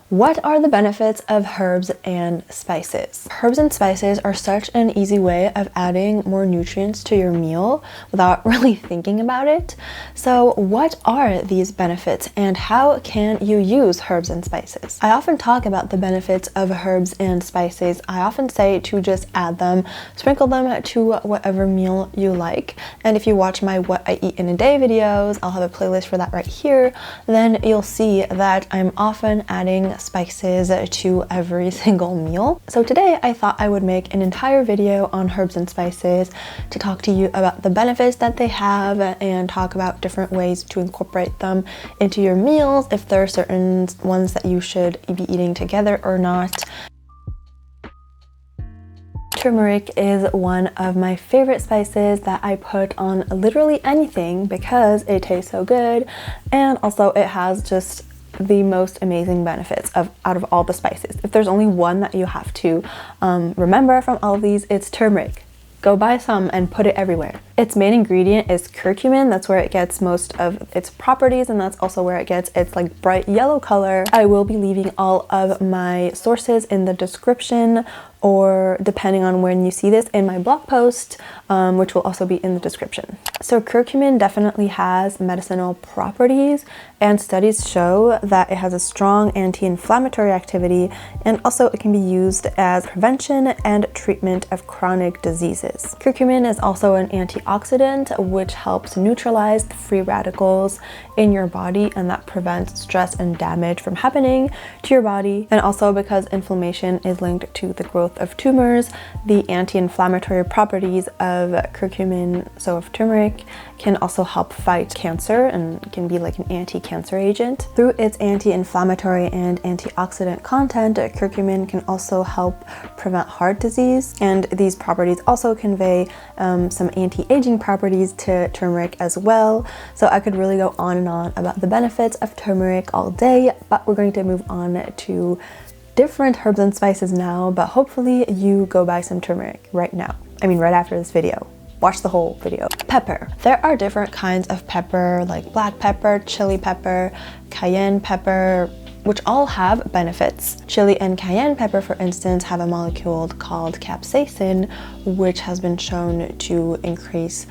What are the benefits of herbs and spices? Herbs and spices are such an easy way of adding more nutrients to your meal without really thinking about it. So what are these benefits and how can you use herbs and spices? I often talk about the benefits of herbs and spices. I often say to just add them, sprinkle them to whatever meal you like. And if you watch my What I Eat in a Day videos, I'll have a playlist for that right here, then you'll see that I'm often adding spices to every single meal. So today I thought I would make an entire video on herbs and spices to talk to you about the benefits that they have and talk about different ways to incorporate them into your meals, if there are certain ones that you should be eating together or not. Turmeric is one of my favorite spices that I put on literally anything because it tastes so good, and also it has just the most amazing benefits out of all the spices. If there's only one that you have to remember from all of these, it's turmeric. Go buy some and put it everywhere. Its main ingredient is curcumin. That's where it gets most of its properties, and that's also where it gets its like bright yellow color. I will be leaving all of my sources in the description, or depending on when you see this, in my blog post, which will also be in the description. So curcumin definitely has medicinal properties, and studies show that it has a strong anti-inflammatory activity, and also it can be used as prevention and treatment of chronic diseases. Curcumin is also an antioxidant, which helps neutralize the free radicals in your body, and that prevents stress and damage from happening to your body. And also, because inflammation is linked to the growth of tumors, the anti-inflammatory properties of curcumin, so of turmeric, can also help fight cancer and can be like an anti-cancer agent. Through its anti-inflammatory and antioxidant content, curcumin can also help prevent heart disease, and these properties also convey some anti-aging properties to turmeric as well. So I could really go on and on about the benefits of turmeric all day, but we're going to move on to different herbs and spices now, but hopefully you go buy some turmeric right now. I mean, right after this video. Watch the whole video. Pepper. There are different kinds of pepper, like black pepper, chili pepper, cayenne pepper, which all have benefits. Chili and cayenne pepper, for instance, have a molecule called capsaicin, which has been shown to increase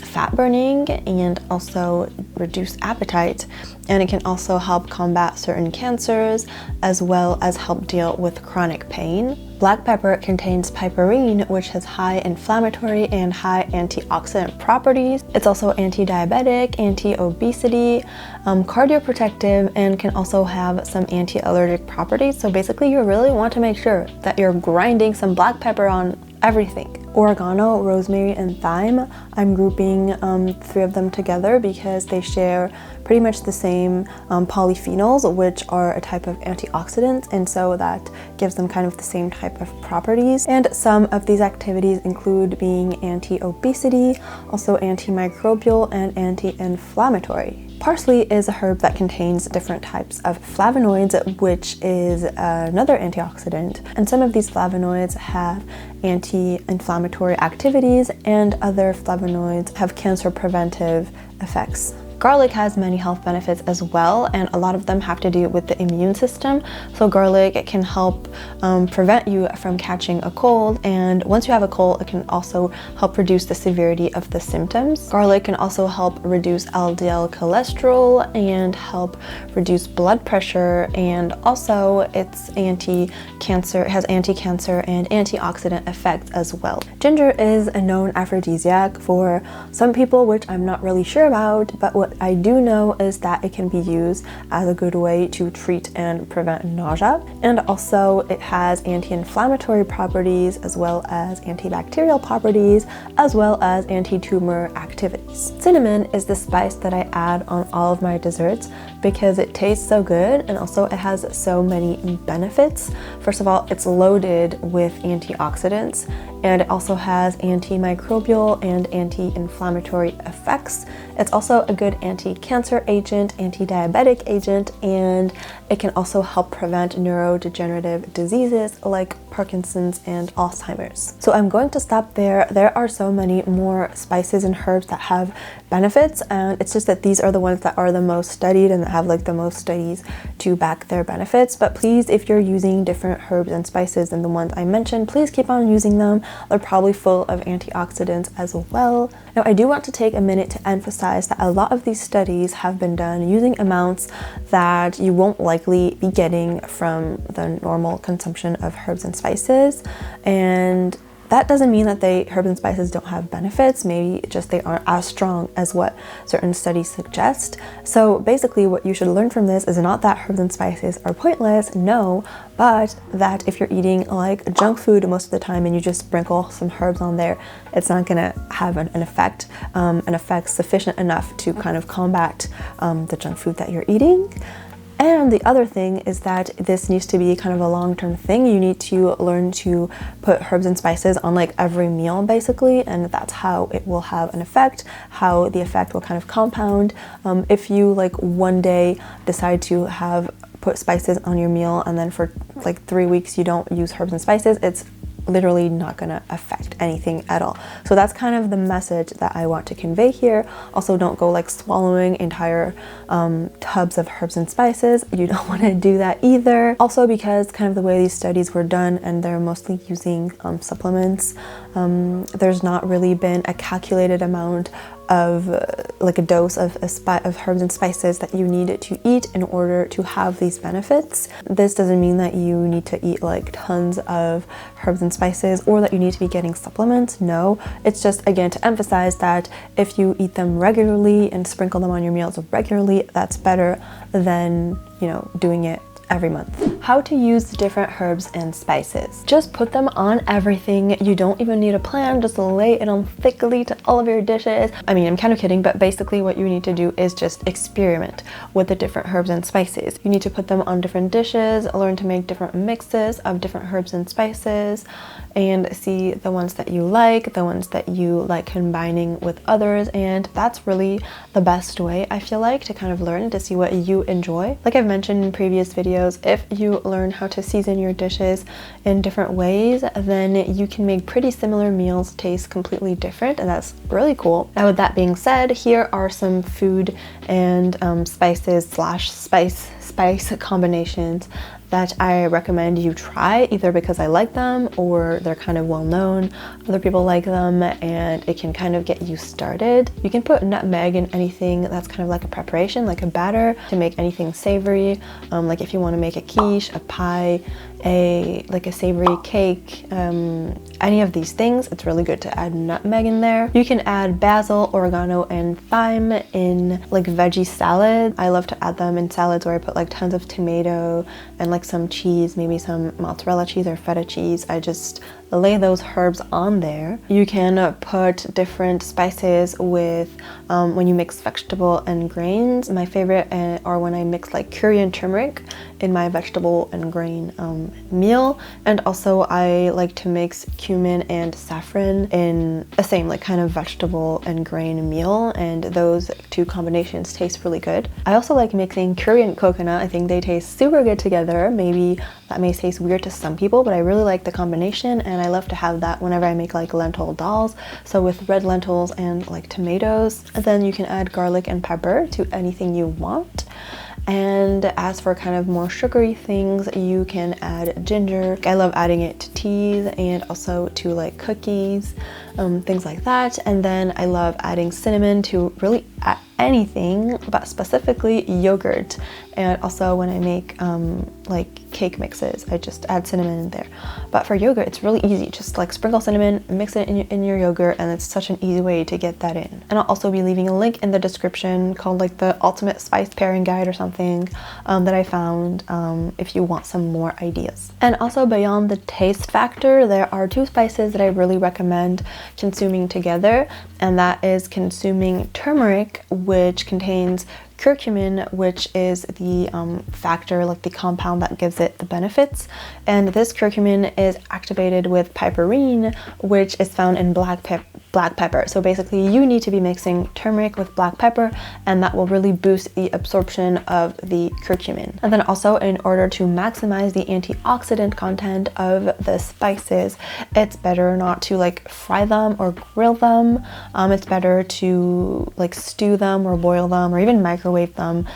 fat burning and also reduce appetite. And it can also help combat certain cancers, as well as help deal with chronic pain. Black pepper contains piperine, which has high inflammatory and high antioxidant properties. It's also anti-diabetic, anti-obesity, cardioprotective, and can also have some anti-allergic properties. So basically, you really want to make sure that you're grinding some black pepper on everything. Oregano, rosemary, and thyme. I'm grouping 3 of them together because they share pretty much the same polyphenols, which are a type of antioxidants, and so that gives them kind of the same type of properties. And some of these activities include being anti-obesity, also antimicrobial, and anti-inflammatory. Parsley is a herb that contains different types of flavonoids, which is another antioxidant. And some of these flavonoids have anti-inflammatory activities, and other flavonoids have cancer preventive effects. Garlic has many health benefits as well, and a lot of them have to do with the immune system. So garlic can help prevent you from catching a cold, and once you have a cold, it can also help reduce the severity of the symptoms. Garlic can also help reduce LDL cholesterol and help reduce blood pressure, and also it's anti-cancer, it has anti-cancer and antioxidant effects as well. Ginger is a known aphrodisiac for some people, which I'm not really sure about, but what I do know is that it can be used as a good way to treat and prevent nausea, and also it has anti-inflammatory properties as well as antibacterial properties as well as anti-tumor activities. Cinnamon is the spice that I add on all of my desserts because it tastes so good, and also it has so many benefits. First of all, it's loaded with antioxidants, and it also has antimicrobial and anti-inflammatory effects. It's also a good anti-cancer agent, anti-diabetic agent, and it can also help prevent neurodegenerative diseases like Parkinson's and Alzheimer's. So I'm going to stop there. There are so many more spices and herbs that have benefits, and it's just that these are the ones that are the most studied and have like the most studies to back their benefits. But please, if you're using different herbs and spices than the ones I mentioned, please keep on using them. They're probably full of antioxidants as well. Now, I do want to take a minute to emphasize that a lot of these studies have been done using amounts that you won't likely be getting from the normal consumption of herbs and spices. And that doesn't mean that herbs and spices don't have benefits. Maybe just they aren't as strong as what certain studies suggest. So basically what you should learn from this is not that herbs and spices are pointless, no, but that if you're eating like junk food most of the time and you just sprinkle some herbs on there, it's not gonna have an effect sufficient enough to kind of combat the junk food that you're eating. And the other thing is that this needs to be kind of a long-term thing. You need to learn to put herbs and spices on like every meal basically, and that's how it will have an effect, how the effect will kind of compound. If you like one day decide to put spices on your meal and then for like 3 weeks you don't use herbs and spices, it's literally not gonna affect anything at all. So that's kind of the message that I want to convey here. Also, don't go like swallowing entire tubs of herbs and spices. You don't want to do that either. Also, because kind of the way these studies were done and they're mostly using supplements, there's not really been a calculated amount of like a dose of herbs and spices that you need to eat in order to have these benefits. This doesn't mean that you need to eat like tons of herbs and spices or that you need to be getting supplements. No, it's just again to emphasize that if you eat them regularly and sprinkle them on your meals regularly, that's better than, you know, doing it every month. How to use different herbs and spices. Just put them on everything. You don't even need a plan, just lay it on thickly to all of your dishes. I mean, I'm kind of kidding, but basically what you need to do is just experiment with the different herbs and spices. You need to put them on different dishes, learn to make different mixes of different herbs and spices, and see the ones that you like, the ones that you like combining with others. And that's really the best way, I feel like, to kind of learn to see what you enjoy. Like I've mentioned in previous videos, if you learn how to season your dishes in different ways, then you can make pretty similar meals taste completely different, and that's really cool. Now with that being said, here are some food and spice combinations that I recommend you try, either because I like them or they're kind of well known, other people like them, and it can kind of get you started. You can put nutmeg in anything that's kind of like a preparation, like a batter to make anything savory, like if you want to make a quiche, a pie, a savory cake, any of these things, it's really good to add nutmeg in there. You can add basil, oregano, and thyme in like veggie salad. I love to add them in salads where I put like tons of tomato and like some cheese, maybe some mozzarella cheese or feta cheese. I just lay those herbs on there. You can put different spices with when you mix vegetable and grains. My favorite are when I mix like curry and turmeric in my vegetable and grain meal, and also I like to mix cumin and saffron in the same like kind of vegetable and grain meal, and those two combinations taste really good. I also like mixing curry and coconut. I think they taste super good together. Maybe that may taste weird to some people, but I really like the combination, and I love to have that whenever I make like lentil dals. So with red lentils and like tomatoes, and then you can add garlic and pepper to anything you want. And as for kind of more sugary things, you can add ginger. I love adding it to teas and also to like cookies, things like that. And then I love adding cinnamon to really anything, but specifically yogurt. And also when I make like cake mixes, I just add cinnamon in there. But for yogurt, it's really easy. Just like sprinkle cinnamon, mix it in your yogurt, and it's such an easy way to get that in. And I'll also be leaving a link in the description called like the ultimate spice pairing guide or something that I found if you want some more ideas. And also beyond the taste factor, there are two spices that I really recommend consuming together, and that is consuming turmeric, which contains curcumin, which is the factor, like the compound that gives it the benefits. And this curcumin is activated with piperine, which is found in black pepper. So basically you need to be mixing turmeric with black pepper, and that will really boost the absorption of the curcumin. And then also, in order to maximize the antioxidant content of the spices, it's better not to like fry them or grill them. It's better to like stew them or boil them or even microwave them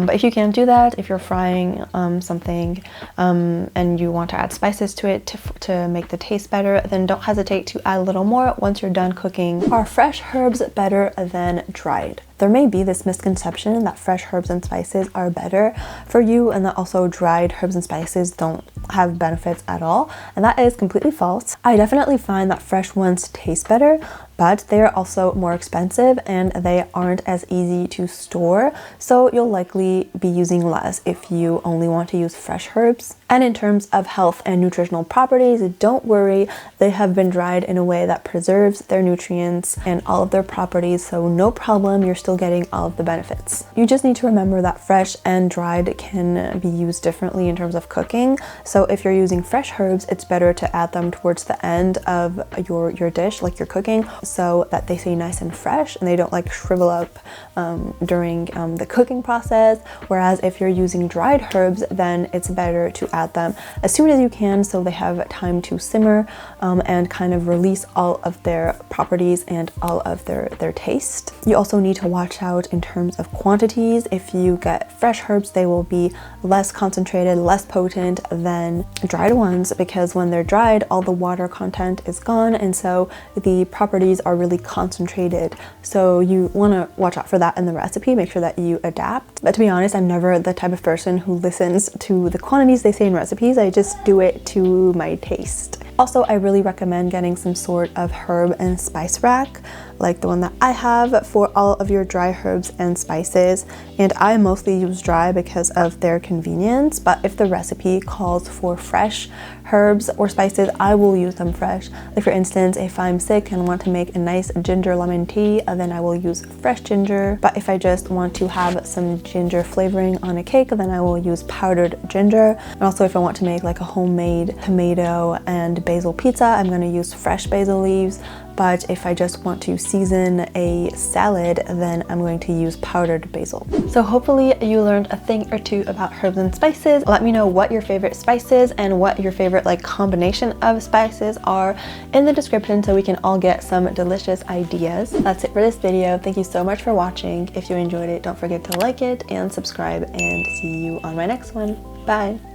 But if you can't do that, if you're frying something and you want to add spices to it to make the taste better, then don't hesitate to add a little more once you're done cooking. Are fresh herbs better than dried? There may be this misconception that fresh herbs and spices are better for you and that also dried herbs and spices don't have benefits at all, and that is completely false. I definitely find that fresh ones taste better, but they are also more expensive and they aren't as easy to store, so you'll likely be using less if you only want to use fresh herbs. And in terms of health and nutritional properties, don't worry, they have been dried in a way that preserves their nutrients and all of their properties, so no problem, you're still getting all of the benefits. You just need to remember that fresh and dried can be used differently in terms of cooking, so if you're using fresh herbs, it's better to add them towards the end of your dish, like you're cooking, so that they stay nice and fresh and they don't like shrivel up during the cooking process. Whereas if you're using dried herbs, then it's better to add them as soon as you can so they have time to simmer and kind of release all of their properties and all of their taste. You also need to watch out in terms of quantities. If you get fresh herbs, they will be less concentrated, less potent than dried ones, because when they're dried, all the water content is gone and so the properties are really concentrated. So you want to watch out for that in the recipe, make sure that you adapt. But to be honest, I'm never the type of person who listens to the quantities they say in recipes. I just do it to my taste. Also, I really recommend getting some sort of herb and spice rack, like the one that I have, for all of your dry herbs and spices. And I mostly use dry because of their convenience, but if the recipe calls for fresh herbs or spices, I will use them fresh. Like for instance, if I'm sick and want to make a nice ginger lemon tea, then I will use fresh ginger. But if I just want to have some ginger flavoring on a cake, then I will use powdered ginger. And also if I want to make like a homemade tomato and basil pizza, I'm going to use fresh basil leaves. But if I just want to season a salad, then I'm going to use powdered basil. So hopefully you learned a thing or two about herbs and spices. Let me know what your favorite spices and what your favorite like combination of spices are in the description so we can all get some delicious ideas. That's it for this video. Thank you so much for watching. If you enjoyed it, don't forget to like it and subscribe, and see you on my next one. Bye.